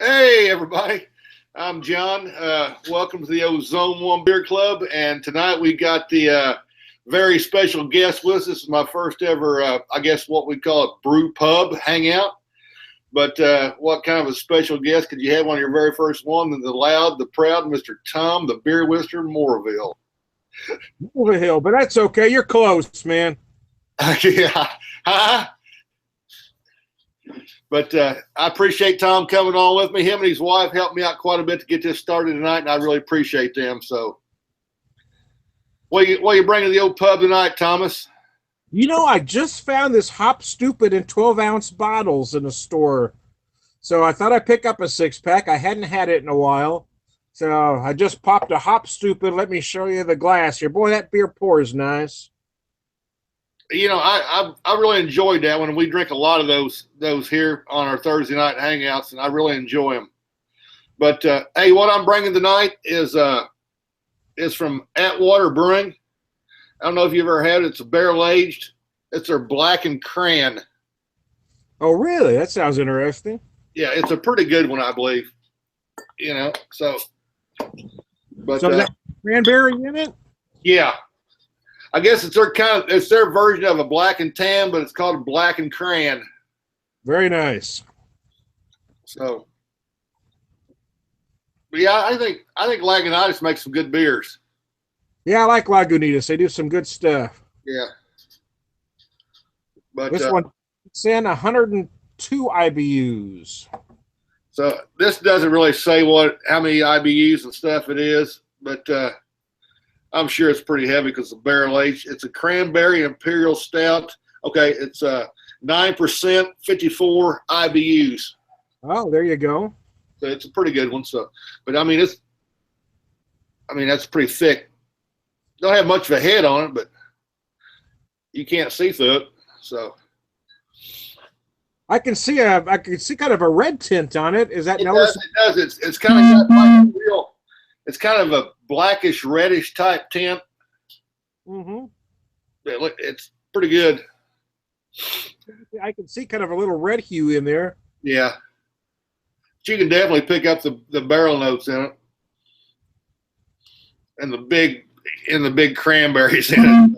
Hey, everybody. I'm John. Welcome to the old Zoneone Beer Club. And tonight we got the very special guest with us. This is my first ever, I guess what we call it, brew pub hangout. But what kind of a special guest could you have on your very first one than the loud, the proud Mr. Tom, the beer whisperer, Moorville? Over the hill, but that's okay. You're close, man. Yeah. Huh? But I appreciate Tom coming on with me. Him and his wife helped me out quite a bit to get this started tonight, and I really appreciate them. So, what you bringing to the old pub tonight, Thomas? I just found this Hop Stupid in 12-ounce bottles in a store. So I thought I'd pick up a six-pack. I hadn't had it in a while. So I just popped a Hop Stupid. Let me show you the glass here. Boy, that beer pours nice. I really enjoyed that one. We drink a lot of those here on our Thursday night hangouts, and I really enjoy them. But hey, what I'm bringing tonight is from Atwater Brewing. I don't know if you've ever had it. It's a barrel aged. It's their Black and Cran. Oh, really? That sounds interesting. Yeah, it's a pretty good one, I believe. So is that cranberry in it? Yeah. I guess it's their version of a Black and Tan, but it's called a Black and Cran. Very nice. So, but yeah, I think Lagunitas makes some good beers. Yeah, I like Lagunitas. They do some good stuff. Yeah. But this one, it's in 102 IBUs. So this doesn't really say how many IBUs and stuff it is, but I'm sure it's pretty heavy because it's barrel aged. It's a cranberry imperial stout. Okay, it's 9%, 54 IBUs. Oh, there you go. So it's a pretty good one. So, but that's pretty thick. Don't have much of a head on it, but you can't see through it. So I can see kind of a red tint on it. Is that noticeable? It does. It's kind of got like a real. It's kind of a blackish, reddish type tint. Mm-hmm. It's pretty good. I can see kind of a little red hue in there. Yeah. But you can definitely pick up the barrel notes in it. And the big cranberries in it.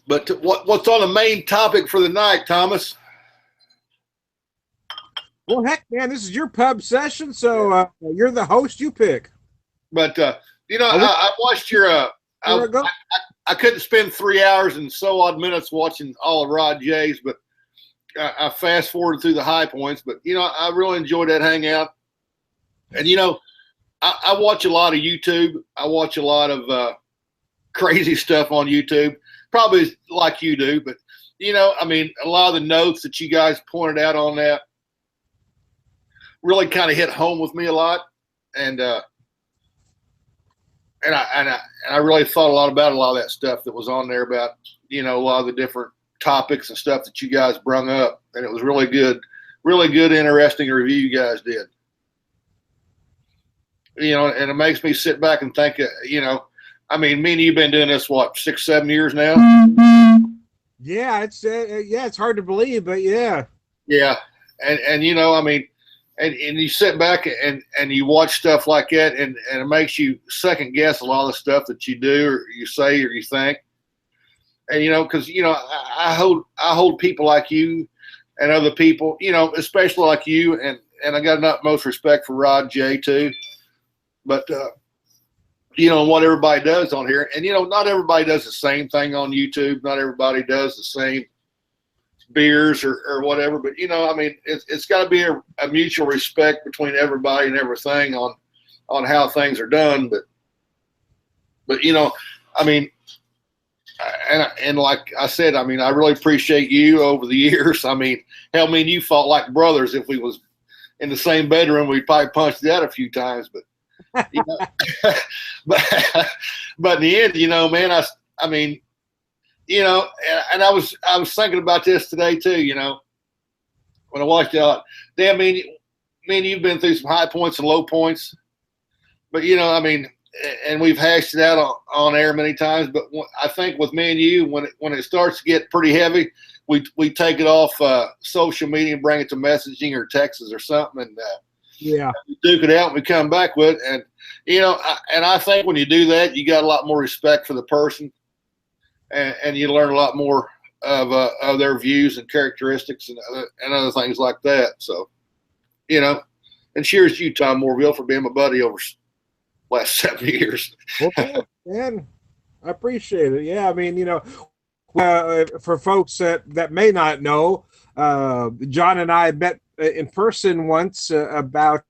But what's on the main topic for the night, Thomas? Well, heck, man, this is your pub session, so you're the host. You pick. But I watched your. I couldn't spend 3 hours and so odd minutes watching all of Rod J's, but I fast forwarded through the high points. But I really enjoyed that hangout. And I watch a lot of YouTube. I watch a lot of crazy stuff on YouTube. Probably like you do, but a lot of the notes that you guys pointed out on that really kind of hit home with me a lot, and I really thought a lot about a lot of that stuff that was on there about a lot of the different topics and stuff that you guys brung up, and it was really good, interesting review you guys did. And it makes me sit back and think, me and you've been doing this, what, 6-7 years now? Yeah, it's hard to believe, but yeah. Yeah. And you sit back and you watch stuff like that, and it makes you second guess a lot of the stuff that you do or you say or you think. And, because, I hold people like you and other people, especially like you, and I got an utmost respect for Rod J too. But, what everybody does on here. And, not everybody does the same thing on YouTube. Not everybody does the same beers or whatever. But, it's got to be a mutual respect between everybody and everything on how things are done. But and like I said, I really appreciate you over the years. Hell, me and you fought like brothers. If we was in the same bedroom, we'd probably punched that a few times. But, but in the end, man, and I was thinking about this today too, when I watched it. Damn, me and you've been through some high points and low points, but and we've hashed it out on air many times. But I think with me and you, when it starts to get pretty heavy, we take it off social media and bring it to messaging or texts or something, and Yeah. we duke it out and we come back with it. And I think when you do that, you got a lot more respect for the person, and you learn a lot more of their views and characteristics and other things like that. So, and cheers to you, Tom Morville, for being my buddy over the last 7 years. Well, man, I appreciate it. Yeah, I mean, for folks that may not know, John and I met in person once about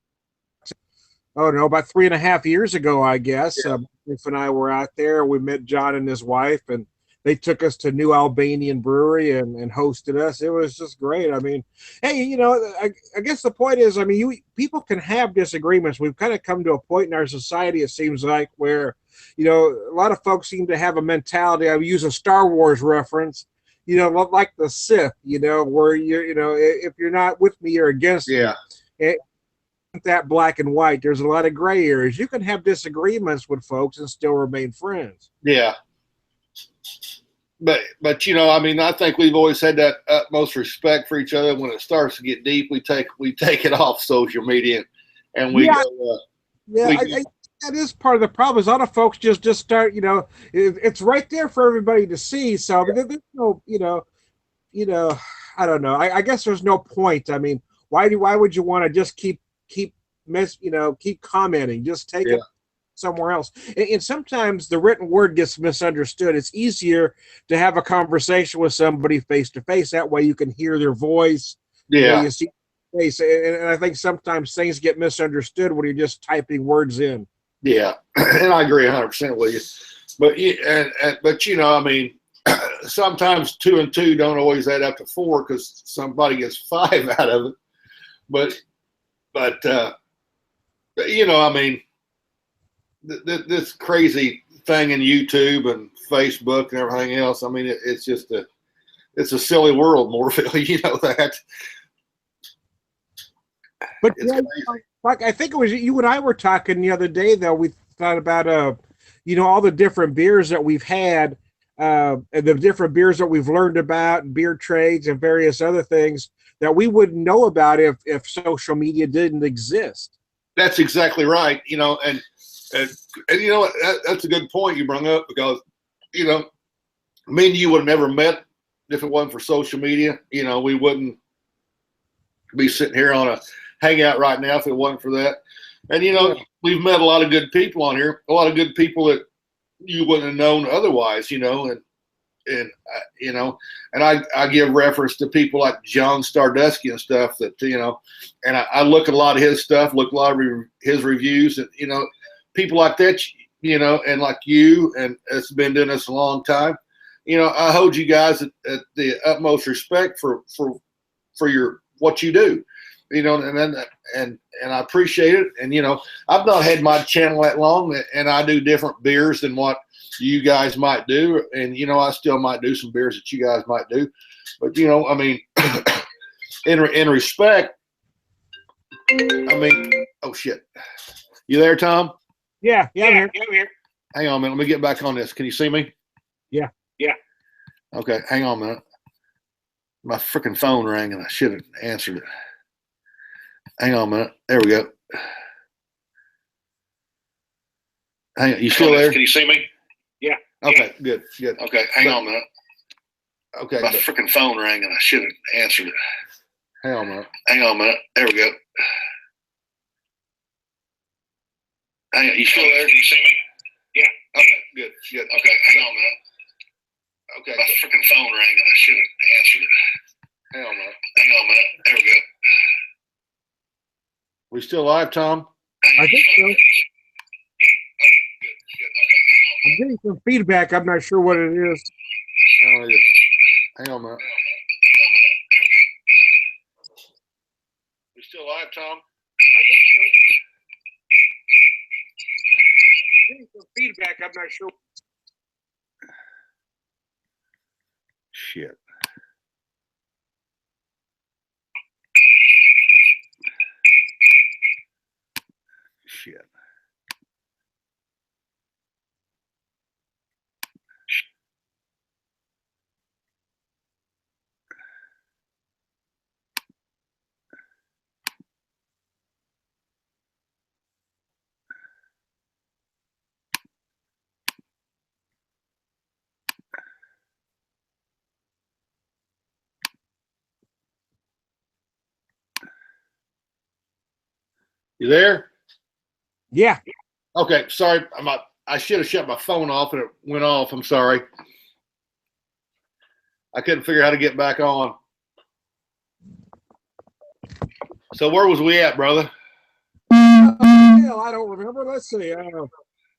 3.5 years ago, I guess. Yeah. Wife and I were out there. We met John and his wife, and they took us to New Albanian Brewery and hosted us. It was just great. I mean, hey, I guess the point is, I mean, people can have disagreements. We've kind of come to a point in our society, it seems like, where, a lot of folks seem to have a mentality. I use a Star Wars reference, like the Sith, where if you're not with me, you're against me. Yeah. That black and white. There's a lot of gray areas. You can have disagreements with folks and still remain friends. Yeah. But I mean, I think we've always had that utmost respect for each other. When it starts to get deep, we take it off social media, and we go. That is part of the problem. Is a lot of folks just start. It's right there for everybody to see. So there's no, I don't know. I guess there's no point. I mean, why would you want to just keep commenting? Just take it somewhere else. And sometimes the written word gets misunderstood. It's easier to have a conversation with somebody face to face. That way you can hear their voice. Yeah. You see their face. And I think sometimes things get misunderstood when you're just typing words in. Yeah. And I agree 100% with you. But I mean, sometimes 2 and 2 don't always add up to 4 because somebody gets 5 out of it. But I mean, this crazy thing in YouTube and Facebook and everything else. I mean, it's just it's a silly world, Morville. You know that. But like I think it was you and I were talking the other day, though. We thought about all the different beers that we've had, and the different beers that we've learned about, and beer trades and various other things that we wouldn't know about if social media didn't exist. That's exactly right. And that's a good point you brought up, because me and you would have never met if it wasn't for social media. We wouldn't be sitting here on a hangout right now if it wasn't for that. And we've met a lot of good people on here, a lot of good people that you wouldn't have known otherwise. And I give reference to people like John Stardusky and stuff that and I look at a lot of his stuff, look at a lot of his reviews, and people like that, and like you, and it's been doing this a long time. I hold you guys at the utmost respect for your what you do, and I appreciate it. And I've not had my channel that long, and I do different beers than what you guys might do, and I still might do some beers that you guys might do, but I mean, in respect, I mean, oh shit, you there, Tom? Yeah, I'm here. Hang on a minute. Let me get back on this. Can you see me? Yeah. Okay, hang on a minute. My freaking phone rang and I should have answered it. Hang on a minute. There we go. Hang on. You still there? Can you see me? Yeah. Okay, good. Okay, hang on a minute. Okay. My freaking phone rang and I should have answered it. Hang on a minute. There we go. Hang on. You still there? Can you see me? Yeah. Okay, good. Okay, hang on a minute. Okay. My freaking phone rang and I should have answered it. Hang on a minute. There we go. We still live, Tom? I think so. Good. Okay. I'm getting some feedback. I'm not sure what it is. Oh, yeah. Hang on a minute. We still live, Tom? I think so. I'm getting some feedback. I'm not sure. Shit. You there? Yeah. Okay, sorry. I should have shut my phone off and it went off. I'm sorry. I couldn't figure out how to get back on. So where was we at, brother? Hell, I don't remember. Let's see.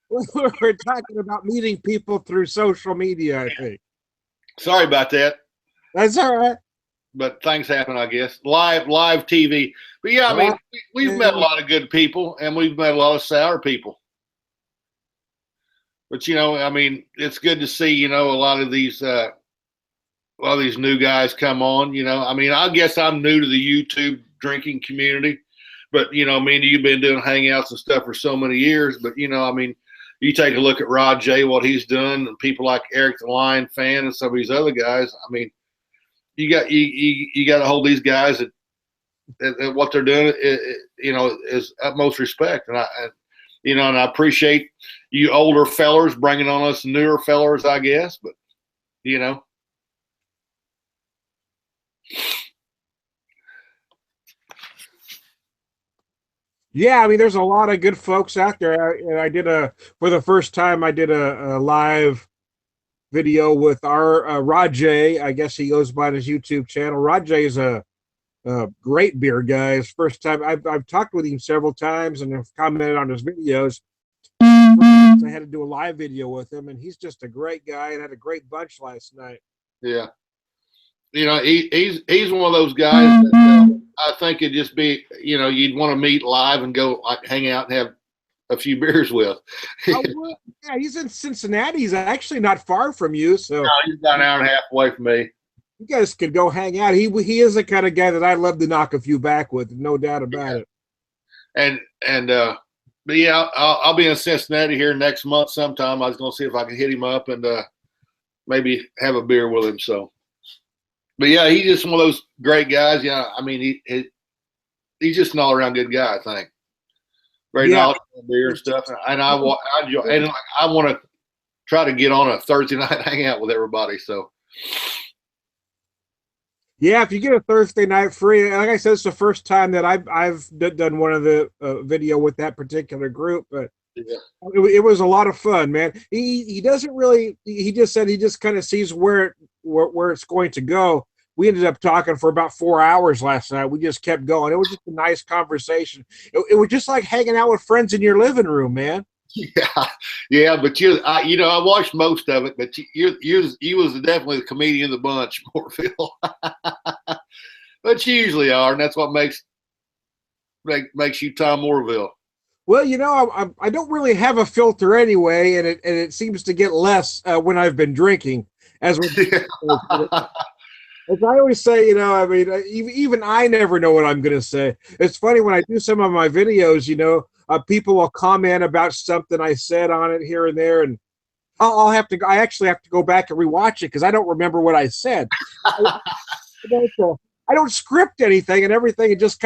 We're talking about meeting people through social media, I think. Sorry about that. That's all right. But things happen, I guess. Live TV. But yeah, I mean, we've met a lot of good people and we've met a lot of sour people. But I mean, it's good to see, a lot of these new guys come on. I mean, I guess I'm new to the YouTube drinking community, but me and you've been doing hangouts and stuff for so many years. But I mean, you take a look at Rod J, what he's done, and people like Eric the Lion Fan and some of these other guys. I mean, you got to hold these guys at what they're doing, is utmost respect. And I appreciate you older fellers bringing on us newer fellers, I guess. But yeah, I mean, there's a lot of good folks out there. For the first time, I did a live video with our Rod J. I guess he goes by his YouTube channel. Rod J is a great beer guy. His first time, I've talked with him several times and have commented on his videos. I had to do a live video with him, and he's just a great guy and had a great bunch last night. Yeah. He's one of those guys that I think it'd just be, you'd want to meet live and go like hang out and have a few beers with. Yeah, he's in Cincinnati. He's actually not far from you. So no, he's about an hour and a half away from me. You guys could go hang out. He is the kind of guy that I'd love to knock a few back with, no doubt about it. But yeah, I'll be in Cincinnati here next month sometime. I was going to see if I can hit him up and maybe have a beer with him. So. But yeah, he's just one of those great guys. Yeah, I mean, he's just an all-around good guy. I think. Very knowledgeable on beer and stuff. And I want to try to get on a Thursday night hang out with everybody. So. Yeah, if you get a Thursday night free, like I said, it's the first time that I've done one of the video with that particular group, but. Yeah. It was a lot of fun, man. He doesn't really. He just said he just kind of sees where it's going to go. We ended up talking for about 4 hours last night. We just kept going. It was just a nice conversation. It was just like hanging out with friends in your living room, man. Yeah. But I watched most of it. But you was definitely the comedian of the bunch, Moreville. But you usually are, and that's what makes you Tom Moreville. Well, I don't really have a filter anyway, and it seems to get less when I've been drinking. As I always say, I mean, even I never know what I'm going to say. It's funny when I do some of my videos, people will comment about something I said on it here and there, and I actually have to go back and rewatch it because I don't remember what I said. I don't script anything and everything. It just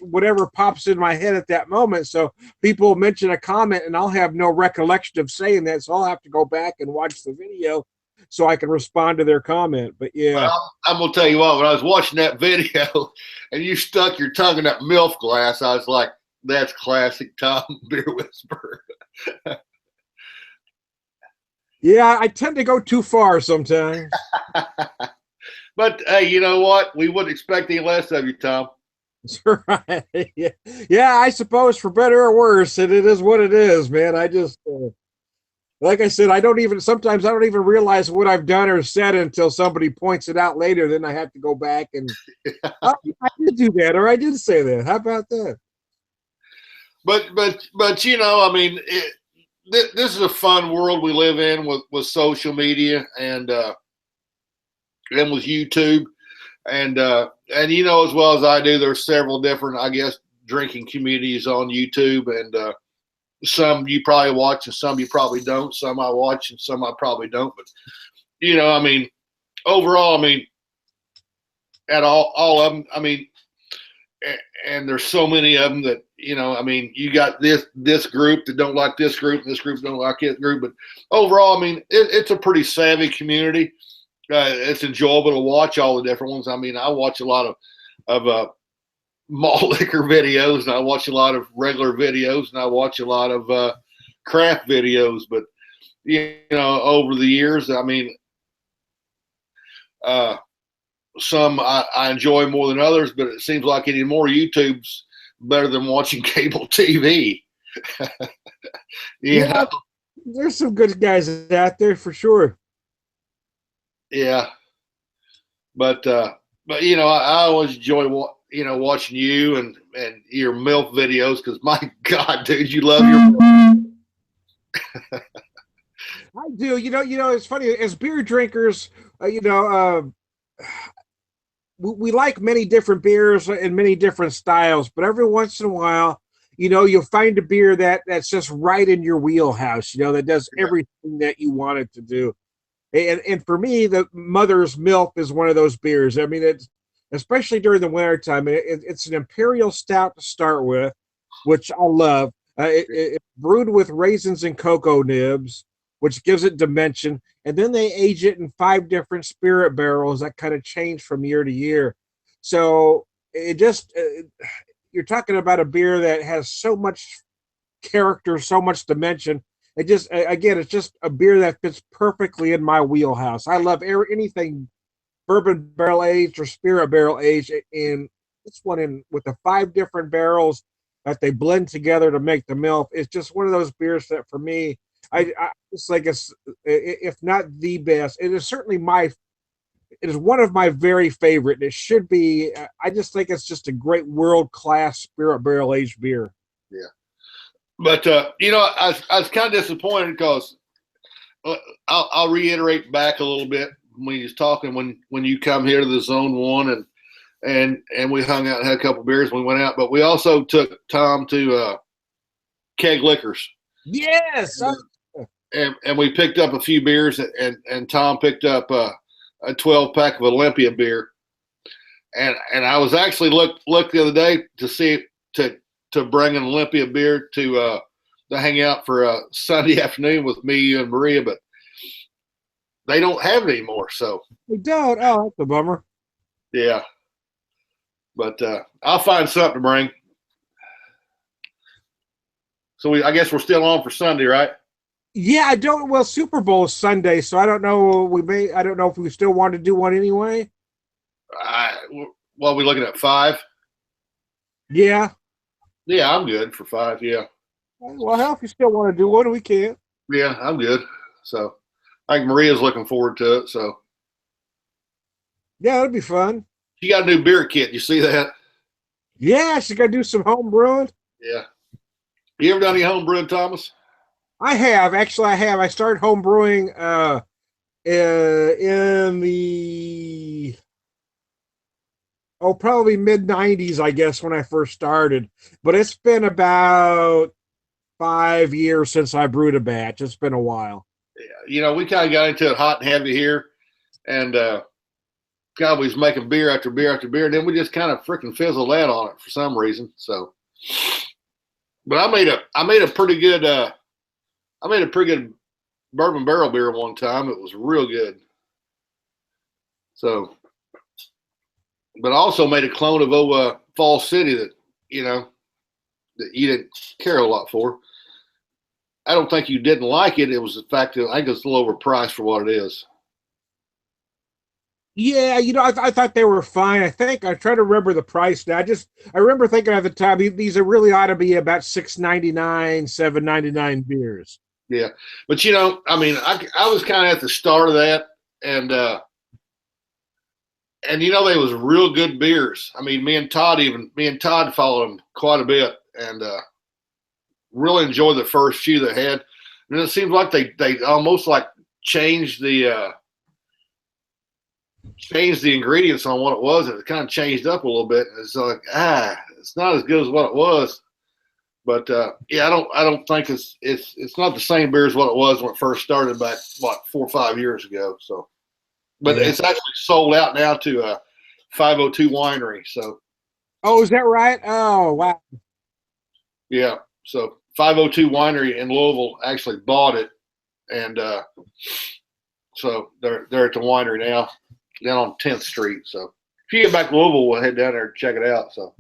whatever pops in my head at that moment. So people mention a comment and I'll have no recollection of saying that. So I'll have to go back and watch the video so I can respond to their comment. But yeah. Well, I'm going to tell you what, when I was watching that video and you stuck your tongue in that MILF glass, I was like, that's classic Tom Beer Whisperer. Yeah, I tend to go too far sometimes. But hey, you know what? We wouldn't expect any less of you, Tom. That's right. Yeah, I suppose for better or worse, it is what it is, man. I just, like I said, sometimes I don't even realize what I've done or said until somebody points it out later. Then I have to go back and I did do that, or I did say that. How about that? But I mean, this is a fun world we live in with social media and with YouTube, and as well as I do, there's several different, I guess, drinking communities on YouTube, and some you probably watch and some you probably don't. Some I watch and some I probably don't. But I mean, overall, I mean, at all of them, I mean, and there's so many of them that I mean, you got this group that don't like this group, and this group don't like this group. But overall, I mean, it's a pretty savvy community. It's enjoyable to watch all the different ones. I mean, I watch a lot of malt liquor videos, and I watch a lot of regular videos, and I watch a lot of craft videos. But you know, over the years, I mean, some I enjoy more than others, but it seems like anymore YouTube's better than watching cable TV. Yeah, know? there's some good guys out there for sure. Yeah, but you know, I always enjoy watching you and your milk videos because my God, dude, you love your milk. I do. It's funny as beer drinkers. We like many different beers and many different styles, but every once in a while, you'll find a beer that's just right in your wheelhouse. That does everything that you want it to do. And for me, the Mother's Milk is one of those beers. I mean, it's especially during the wintertime. It's an imperial stout to start with, which I love. It's brewed with raisins and cocoa nibs, which gives it dimension. And then they age it in 5 different spirit barrels that kind of change from year to year. So you're talking about a beer that has so much character, so much dimension. It's just a beer that fits perfectly in my wheelhouse. I love anything bourbon barrel aged or spirit barrel aged, and this one in with the 5 different barrels that they blend together to make the milk. It's just one of those beers that for me, I it's like it's if not the best, it is certainly it is one of my very favorite. It should be. I just think it's just a great world class spirit barrel aged beer. Yeah. But you know, I was kind of disappointed because I'll reiterate back a little bit when he was talking when you come here to the Zoneone and we hung out and had a couple beers when we went out. But we also took Tom to Keg Liquors. Yes. And we picked up a few beers, and Tom picked up a 12-pack of Olympia beer. And I was actually looked the other day to see to bring an Olympia beer to hang out for a Sunday afternoon with me, you, and Maria, but they don't have it anymore. So they don't. Oh, that's a bummer. Yeah, but I'll find something to bring. So I guess we're still on for Sunday, right? Yeah, I don't. Well, Super Bowl is Sunday, so I don't know. I don't know if we still want to do one anyway. What are we looking at, 5? Yeah. Yeah, I'm good for 5. Yeah. Well, hell, if you still want to do one, we can. Yeah, I'm good. So I think Maria's looking forward to it. So yeah, it'll be fun. She got a new beer kit. You see that? Yeah, she's got to do some home brewing. Yeah. You ever done any home brewing, Thomas? I have. Actually, I have. I started home brewing in the probably mid 90s, I guess, when I first started. But it's been about 5 years since I brewed a batch. It's been a while. Yeah. You know, we kind of got into it hot and heavy here, and God, we was making beer after beer after beer, and then we just kind of freaking fizzled that on it for some reason. So, but I made a pretty good bourbon barrel beer one time. It was real good. So, but I also made a clone of Fall City that you didn't care a lot for. I don't think you didn't like it. It was the fact that I think it's a little overpriced for what it is. Yeah, I thought they were fine. I try to remember the price now. I remember thinking at the time these are really ought to be about $6.99, $7.99 beers. Yeah, but I mean, I was kind of at the start of that, and they was real good beers. I mean, me and Todd followed them quite a bit, and really enjoyed the first few they had. And it seems like they almost like changed the ingredients on what it was, and it kind of changed up a little bit. And it's like, it's not as good as what it was. But yeah, I don't think it's not the same beer as what it was when it first started back 4 or 5 years ago. So, but yeah. It's actually sold out now to 502 Winery. So, oh, is that right? Oh, wow. Yeah, so 502 Winery in Louisville actually bought it, and so they're at the winery now, down on 10th Street. So if you get back to Louisville, we'll head down there and check it out. So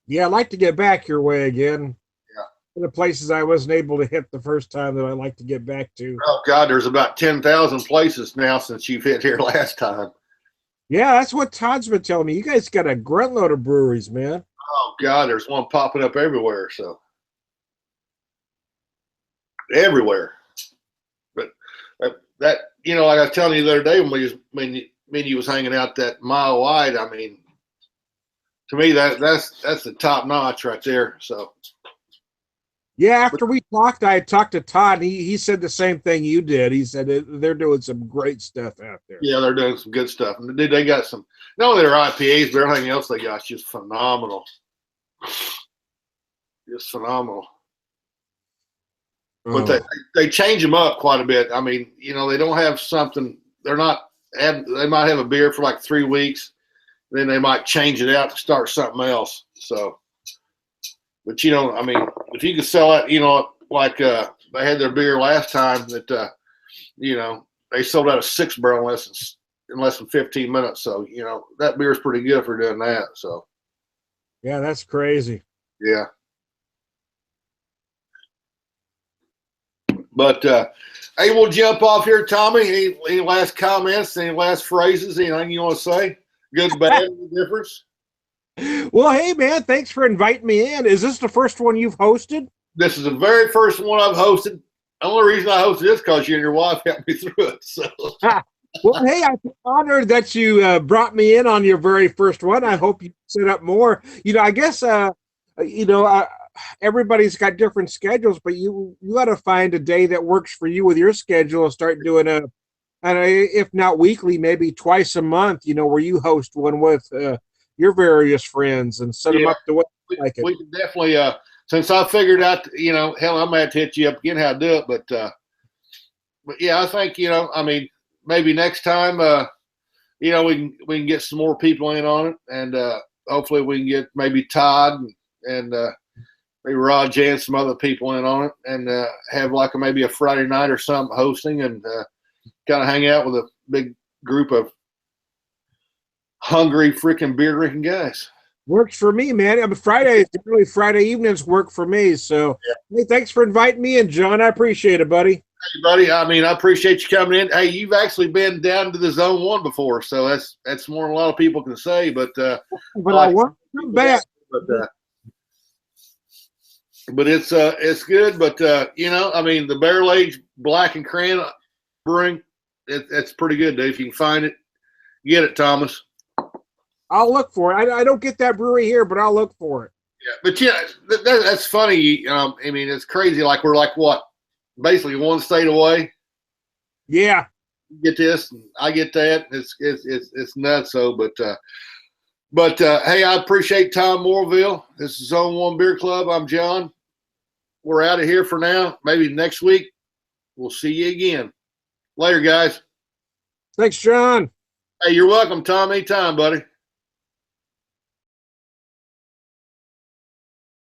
Yeah, I'd like to get back your way again. Yeah. The places I wasn't able to hit the first time that I'd like to get back to. Oh God, there's about 10,000 places now since you've hit here last time. Yeah, that's what Todd's been telling me. You guys got a grunt load of breweries, man. Oh God, there's one popping up everywhere. So everywhere. But that like I was telling you the other day when you was hanging out that mile wide. I mean, to me that's the top notch right there. So Yeah, after we talked, I had talked to Todd. He said the same thing you did. He said they're doing some great stuff out there. yeah, they're doing some good stuff. And they got some, not only their IPAs, but everything else they got is just phenomenal. Just phenomenal. Oh. But they change them up quite a bit. I mean, they don't have something. They might have a beer for like 3 weeks, then they might change it out to start something else. So, but I mean, if you could sell it, like they had their beer last time that they sold out a 6-barrel in less than 15 minutes. So that beer is pretty good for doing that. So yeah, that's crazy. yeah. But hey, we'll jump off here, Tommy. Any last comments? Any last phrases? Anything you want to say? Good, bad, any difference? Well, hey, man, thanks for inviting me in. Is this the first one you've hosted? This is the very first one I've hosted. The only reason I hosted this because you and your wife helped me through it. So. Well, hey, I'm honored that you brought me in on your very first one. I hope you set up more. I guess, everybody's got different schedules, but you got to find a day that works for you with your schedule and start doing if not weekly, maybe twice a month, where you host one with your various friends and set them up the way you like it. We can definitely, since I figured out, hell, I'm going to have to hit you up again how to do it. But yeah, I think, I mean, maybe next time, we can get some more people in on it. And hopefully we can get maybe Todd and maybe Raj and some other people in on it and have like maybe a Friday night or something hosting and kind of hang out with a big group of hungry freaking beer drinking guys. Works for me, man. I mean, Friday evenings work for me. So, yeah. Hey, thanks for inviting me in, John. I appreciate it, buddy. Hey, buddy. I mean, I appreciate you coming in. Hey, you've actually been down to the Zone 1 before, so that's more than a lot of people can say. But I want to come back. But it's good. But I mean, the barrel aged Black and Cran brewing, it's pretty good, Dave. If you can find it, get it, Thomas. I'll look for it. I don't get that brewery here, but I'll look for it. Yeah, but that's funny. I mean, it's crazy. Like we're like what, basically one state away. Yeah. You get this, and I get that. It's nuts. So, but hey, I appreciate Tom Morville. This is Zone 1 Beer Club. I'm John. We're out of here for now. Maybe next week we'll see you again. Later, guys. Thanks, John. Hey, you're welcome, Tom. Anytime, buddy.